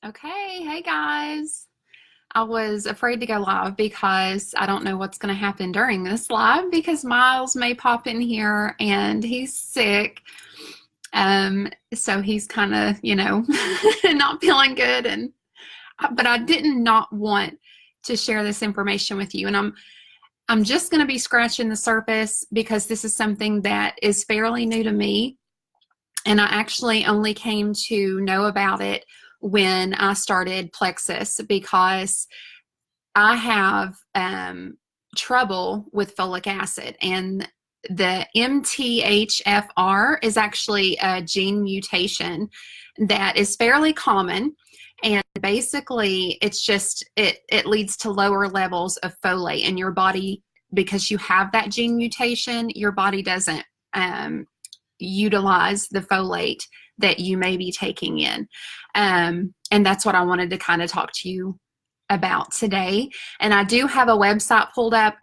Okay, hey guys. I was afraid to go live because I don't know what's going to happen during this live because Miles may pop in here and he's sick. So he's kind of, not feeling good but I did not want to share this information with you, and I'm just going to be scratching the surface because this is something that is fairly new to me, and I actually only came to know about it when I started Plexus because I have trouble with folic acid, and the MTHFR is actually a gene mutation that is fairly common, and basically it's just it leads to lower levels of folate in your body. Because you have that gene mutation, your body doesn't utilize the folate that you may be taking in, and that's what I wanted to kind of talk to you about today. And I do have a website pulled up.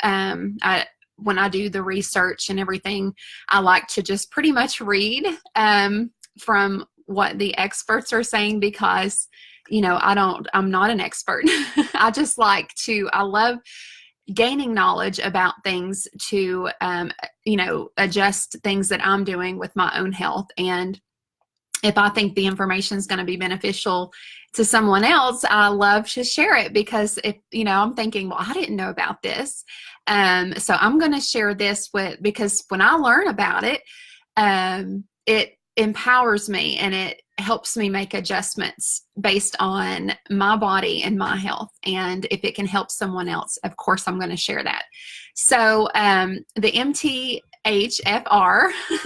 When I do the research and everything, I like to just pretty much read from what the experts are saying because I'm not an expert. I love gaining knowledge about things to adjust things that I'm doing with my own health. And if I think the information is going to be beneficial to someone else, I love to share it because I'm thinking, well, I didn't know about this. So I'm going to share this because when I learn about it, it empowers me and it helps me make adjustments based on my body and my health. And if it can help someone else, of course, I'm going to share that. So the MTHFR,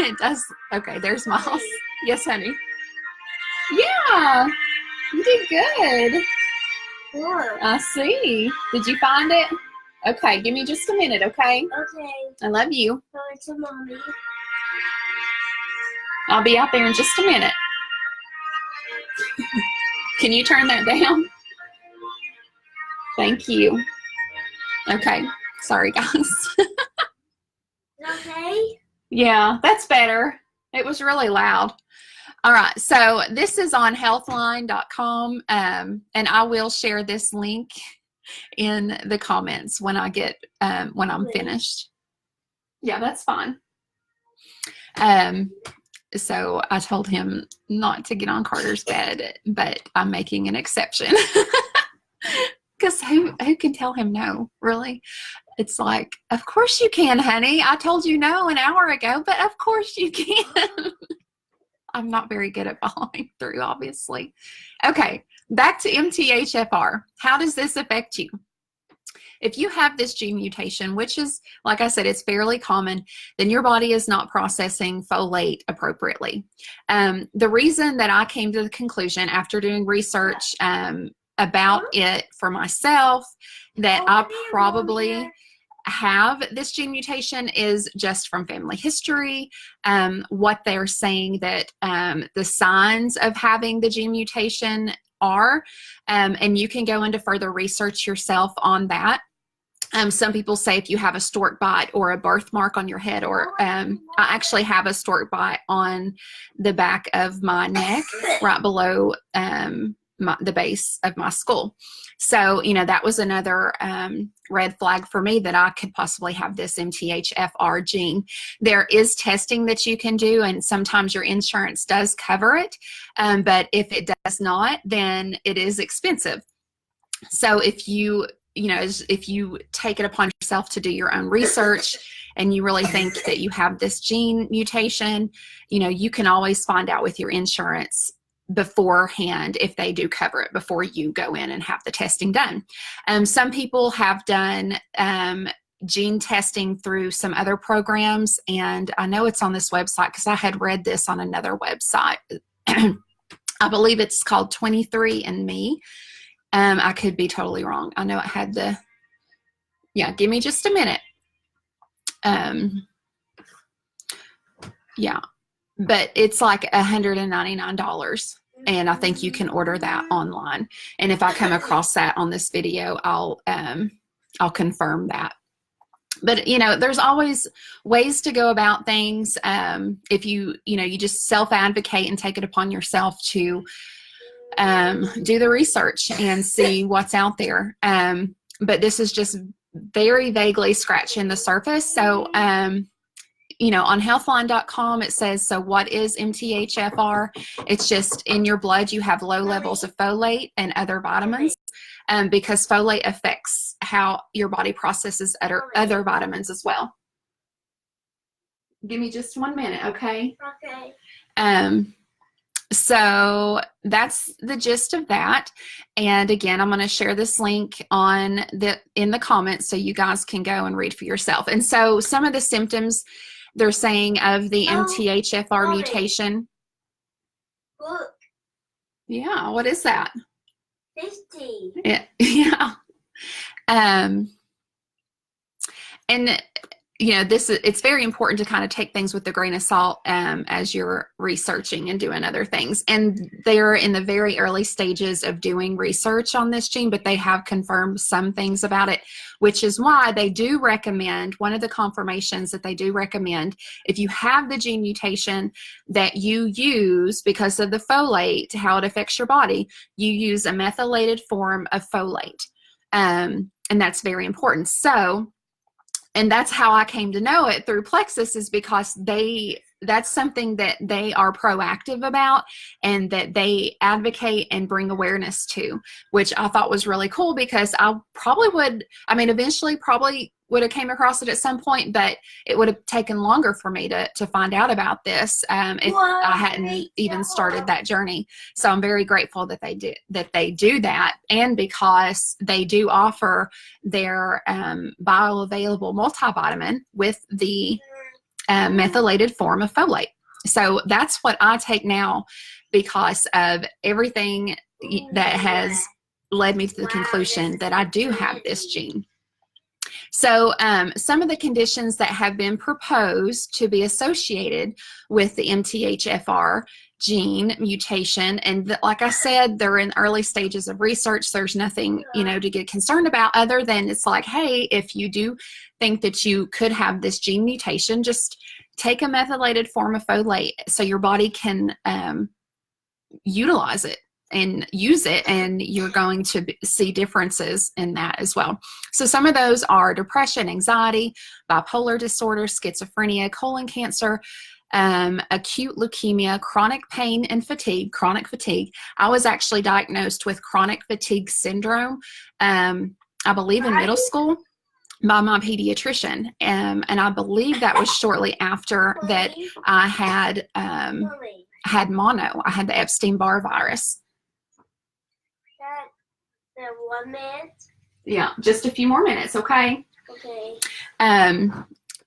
it does. Okay, there's Miles. Yes, honey. Yeah, you did good. Sure. I see. Did you find it? Okay, give me just a minute, okay? Okay. I love you. Bye to mommy. I'll be out there in just a minute. Can you turn that down? Thank you. Okay. Sorry, guys. Okay. Yeah, that's better. It was really loud. All right. So this is on healthline.com, and I will share this link in the comments when I get when I'm finished. Yeah, that's fine. So I told him not to get on Carter's bed, but I'm making an exception. Because who can tell him no, really? It's like, of course you can, honey. I told you no an hour ago, but of course you can. I'm not very good at following through, obviously. Okay, back to MTHFR. How does this affect you? If you have this gene mutation, which is, like I said, it's fairly common, then your body is not processing folate appropriately. The reason that I came to the conclusion after doing research about it for myself that I probably have this gene mutation is just from family history. What they're saying that the signs of having the gene mutation are, and you can go into further research yourself on that. Some people say if you have a stork bite or a birthmark on your head, or I actually have a stork bite on the back of my neck right below the base of my skull. So, that was another red flag for me that I could possibly have this MTHFR gene. There is testing that you can do, and sometimes your insurance does cover it. But if it does not, then it is expensive. So if you take it upon yourself to do your own research and you really think that you have this gene mutation, you can always find out with your insurance beforehand if they do cover it before you go in and have the testing done. Some people have done gene testing through some other programs, and I know it's on this website because I had read this on another website. I believe it's called 23andMe. I could be totally wrong. I know it had give me just a minute. Yeah, but it's like $199, and I think you can order that online. And if I come across that on this video, I'll confirm that. But there's always ways to go about things. If you just self-advocate and take it upon yourself to do the research and see what's out there. But this is just very vaguely scratching the surface. So, you know, on healthline.com, it says, so what is MTHFR? It's just in your blood, you have low levels of folate and other vitamins, because folate affects how your body processes other vitamins as well. Give me just 1 minute, okay? Okay. So that's the gist of that. And again, I'm going to share this link in the comments so you guys can go and read for yourself. And so some of the symptoms they're saying of the MTHFR mutation. Look. Yeah, what is that? 50. Yeah. And you know, it's very important to kind of take things with a grain of salt as you're researching and doing other things. And they're in the very early stages of doing research on this gene, but they have confirmed some things about it, which is why they do recommend, one of the confirmations that they do recommend, if you have the gene mutation, that you use, because of the folate, how it affects your body, you use a methylated form of folate. And that's very important. So, and that's how I came to know it through Plexus, is because that's something that they are proactive about and that they advocate and bring awareness to, which I thought was really cool, because I probably would, I mean, eventually probably would have came across it at some point, but it would have taken longer for me to find out about this if I hadn't even started that journey. So I'm very grateful that they do that, and because they do offer their bioavailable multivitamin with the methylated form of folate. So that's what I take now, because of everything that has led me to the conclusion that I do have this gene. So some of the conditions that have been proposed to be associated with the MTHFR gene mutation, and like I said, they're in early stages of research. There's nothing, you know, to get concerned about, other than it's like, hey, if you do think that you could have this gene mutation, just take a methylated form of folate so your body can utilize it and use it, and you're going to see differences in that as well. So some of those are depression, anxiety, bipolar disorder, schizophrenia, colon cancer, acute leukemia, chronic pain and fatigue, chronic fatigue. I was actually diagnosed with chronic fatigue syndrome, I believe in middle school, by my pediatrician. And I believe that was shortly after that I had mono. I had the Epstein-Barr virus. The 1 minute. Yeah, just a few more minutes, okay? Okay.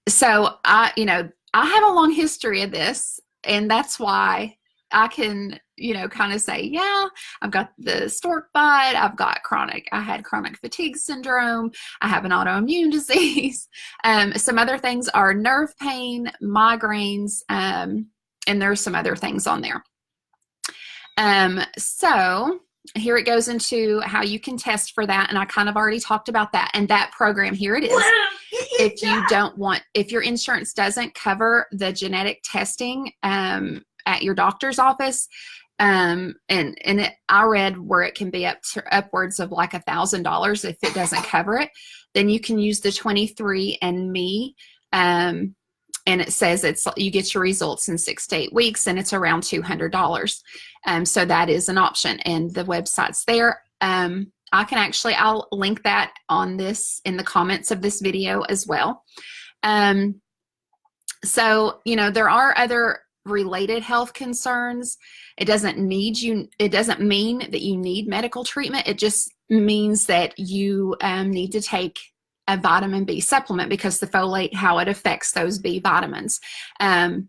So I have a long history of this, and that's why I can, you know, kind of say, yeah, I've got the stork bite, I had chronic fatigue syndrome, I have an autoimmune disease. Some other things are nerve pain, migraines, and there's some other things on there. So here it goes into how you can test for that, and I kind of already talked about that. And that program, here it is. If your insurance doesn't cover the genetic testing at your doctor's office, I read where it can be upwards of like $1,000 if it doesn't cover it, then you can use the 23andMe, and it says you get your results in 6 to 8 weeks, and it's around $200. So that is an option, and the website's there. I'll link that in the comments of this video as well. So, you know, there are other related health concerns. It doesn't mean that you need medical treatment. It just means that you need to take a vitamin B supplement, because the folate, how it affects those B vitamins. And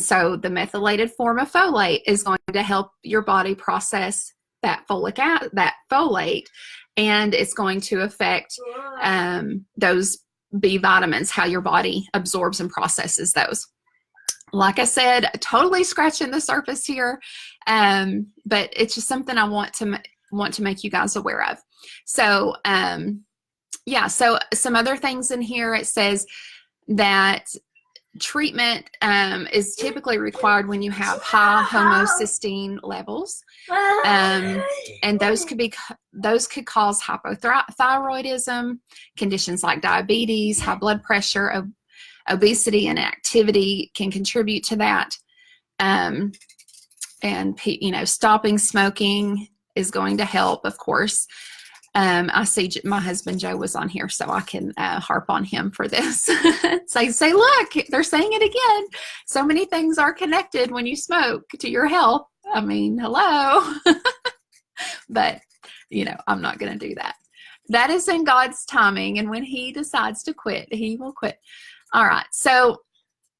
so the methylated form of folate is going to help your body process that folate, and it's going to affect those B vitamins, how your body absorbs and processes those. Like I said, totally scratching the surface here, but it's just something I want to make you guys aware of. So yeah, so some other things in here, it says that treatment is typically required when you have high homocysteine levels, and those could cause hypothyroidism. Conditions like diabetes, high blood pressure, obesity, and activity can contribute to that. And stopping smoking is going to help, of course. I see my husband Joe was on here, so I can harp on him for this. say, look, they're saying it again. So many things are connected when you smoke to your health. I mean, hello. But, I'm not going to do that. That is in God's timing, and when he decides to quit, he will quit. All right, so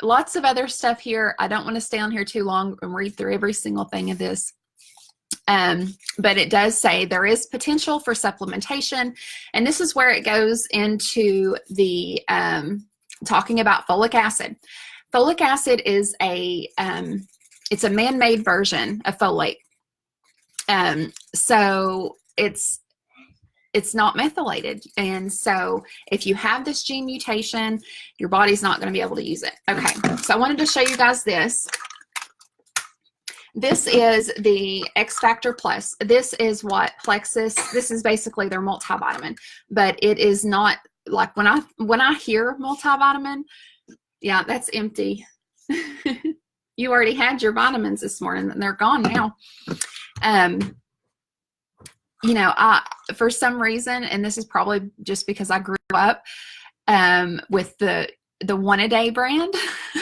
lots of other stuff here. I don't want to stay on here too long and read through every single thing of this. But it does say there is potential for supplementation, and this is where it goes into the talking about folic acid. Folic acid is it's a man-made version of folate. So it's not methylated, and so if you have this gene mutation, your body's not going to be able to use it. Okay, so I wanted to show you guys this. This is the X Factor Plus. This is what Plexus, this is basically their multivitamin, but it is not like when I hear multivitamin, yeah, that's empty. You already had your vitamins this morning and they're gone now. For some reason, and this is probably just because I grew up with the one-a-day brand,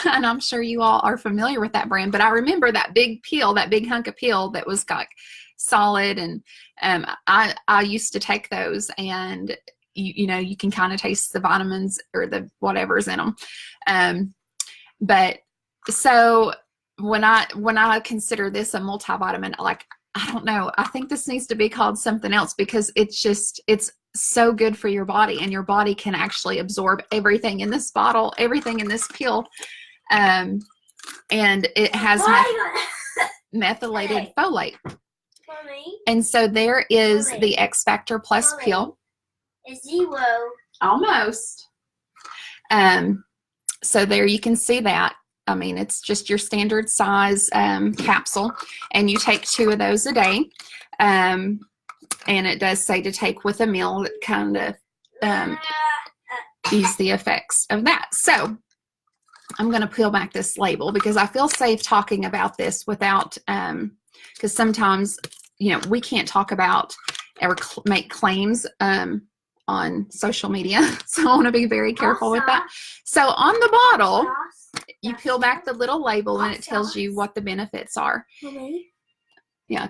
and I'm sure you all are familiar with that brand, but I remember that big peel, that big hunk of peel that was like solid, and I used to take those, and you can kind of taste the vitamins or the whatever's in them. But so when I consider this a multivitamin, like, I don't know, I think this needs to be called something else, because it's so good for your body, and your body can actually absorb everything in this bottle, everything in this pill, and it has methylated folate. Mommy, and so there is the X Factor Plus pill. it's 0. Almost. So there you can see that. I mean, it's just your standard size capsule, and you take 2 of those a day. And it does say to take with a meal that kind of ease the effects of that. So I'm going to peel back this label because I feel safe talking about this without, because sometimes, we can't talk about or make claims on social media. So I want to be very careful with that. So on the bottle, you peel back the little label and it tells you what the benefits are. Mommy, Yeah.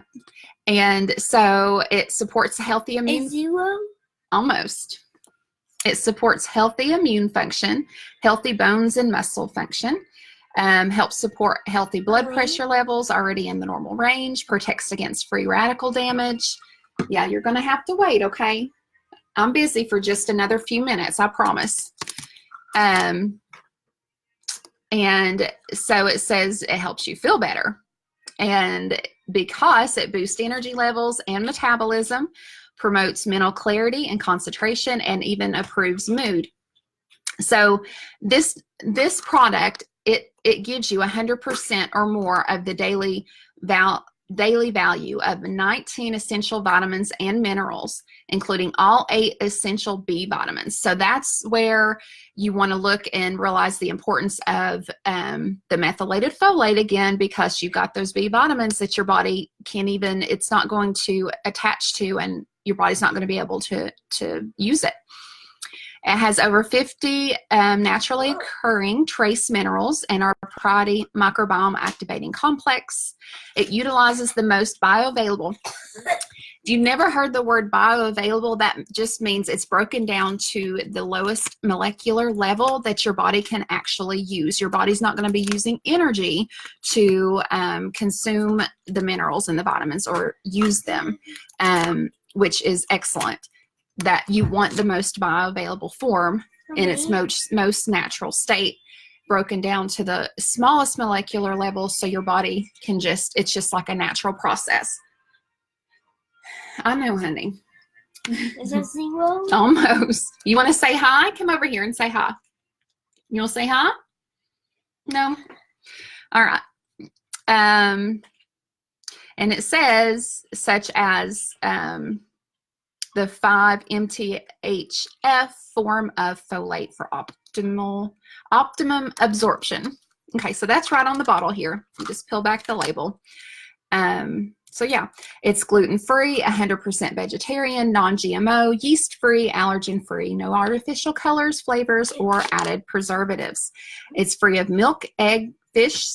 And so it supports healthy immune. it's 0. Almost. It supports healthy immune function, healthy bones and muscle function, helps support healthy blood pressure levels already in the normal range, protects against free radical damage. Yeah, you're going to have to wait, okay? I'm busy for just another few minutes, I promise. And so it says it helps you feel better. And because it boosts energy levels and metabolism, promotes mental clarity and concentration, and even improves mood. So this product, it gives you 100% or more of the daily value of 19 essential vitamins and minerals, including all 8 essential B vitamins. So that's where you want to look and realize the importance of the methylated folate again, because you've got those B vitamins that your body can't even, it's not going to attach to, and your body's not going to be able to use it. It has over 50 naturally occurring trace minerals and our proprietary microbiome activating complex. It utilizes the most bioavailable. If you've never heard the word bioavailable, that just means it's broken down to the lowest molecular level that your body can actually use. Your body's not going to be using energy to consume the minerals and the vitamins or use them, which is excellent. That you want the most bioavailable form in its most natural state, broken down to the smallest molecular level, so your body can it's just like a natural process. I know, honey. Is that 0? Almost. You want to say hi? Come over here and say hi. You want to say hi? No. All right. And it says such as the 5-MTHF form of folate for optimum absorption. Okay, so that's right on the bottle here. You just peel back the label. So yeah, it's gluten-free, 100% vegetarian, non-GMO, yeast-free, allergen-free, no artificial colors, flavors, or added preservatives. It's free of milk, egg, fish,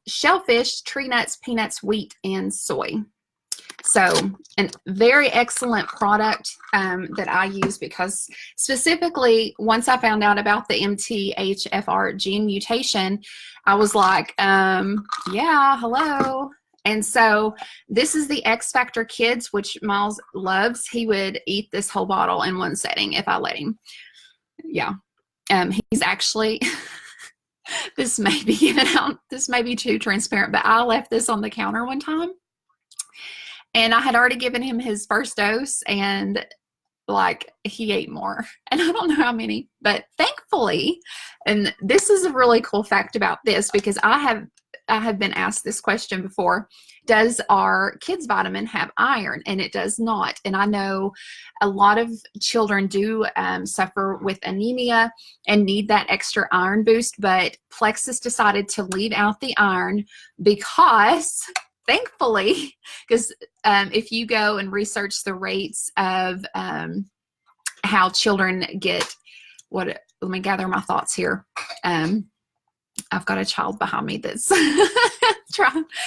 shellfish, tree nuts, peanuts, wheat, and soy. So a very excellent product that I use, because specifically once I found out about the MTHFR gene mutation, I was like, yeah, hello. And so this is the X Factor Kids, which Miles loves. He would eat this whole bottle in one setting if I let him. Yeah. He's actually, this may be given out, this may be too transparent, but I left this on the counter one time. And I had already given him his first dose, and like he ate more, and I don't know how many, but thankfully, and this is a really cool fact about this, because I have been asked this question before: does our kids vitamin have iron? And it does not. And I know a lot of children do suffer with anemia and need that extra iron boost, but Plexus decided to leave out the iron because, thankfully, because if you go and research the rates of how children get let me gather my thoughts here. I've got a child behind me that's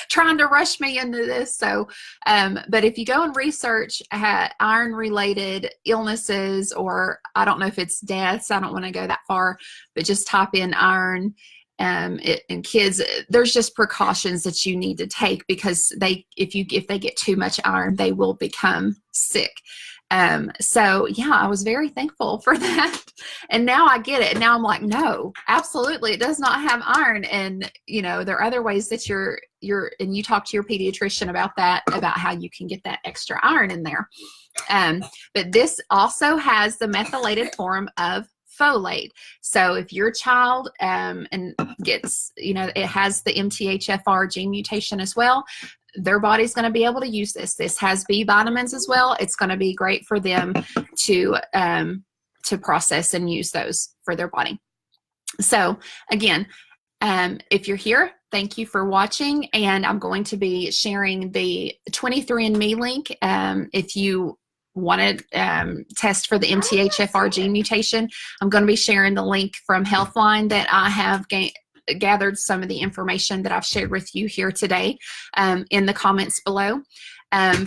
trying to rush me into this. So, but if you go and research iron-related illnesses, or I don't know if it's deaths, I don't want to go that far, but just type in iron in kids, there's just precautions that you need to take, because if they get too much iron, they will become sick. So yeah, I was very thankful for that. And now I get it. And now I'm like, no, absolutely, it does not have iron. And there are other ways that and you talk to your pediatrician about that, about how you can get that extra iron in there. But this also has the methylated form of folate. So if your child and gets, it has the MTHFR gene mutation as well, their body's going to be able to use this. This has B vitamins as well. It's going to be great for them to process and use those for their body. So again, if you're here, thank you for watching. And I'm going to be sharing the 23andMe link. If you want to test for the MTHFR gene mutation, I'm going to be sharing the link from Healthline that I have gathered some of the information that I've shared with you here today in the comments below.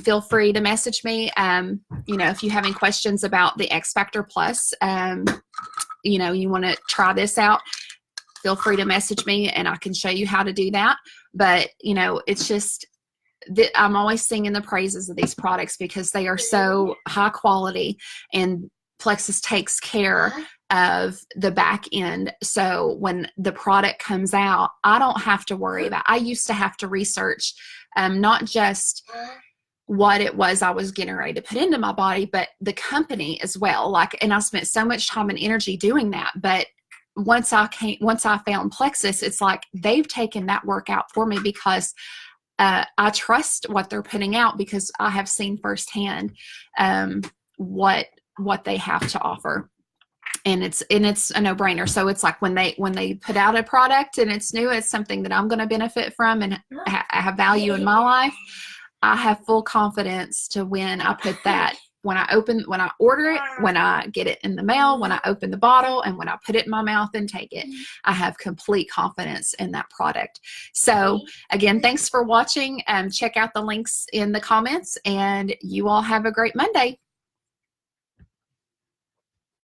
Feel free to message me, if you have any questions about the X Factor Plus, you want to try this out, feel free to message me and I can show you how to do that. But, it's just, I'm always singing the praises of these products because they are so high quality, and Plexus takes care of the back end. So when the product comes out, I don't have to worry about. I used to have to research not just what it was I was getting ready to put into my body, but the company as well. And I spent so much time and energy doing that. But once I found Plexus, it's like they've taken that work out for me, because I trust what they're putting out, because I have seen firsthand what they have to offer. And it's a no-brainer. So it's like when they put out a product and it's new, it's something that I'm going to benefit from and have value in my life, I have full confidence to when I put that, when I order it, when I get it in the mail, when I open the bottle, and when I put it in my mouth and take it, I have complete confidence in that product. So again, thanks for watching. Check out the links in the comments, and you all have a great Monday.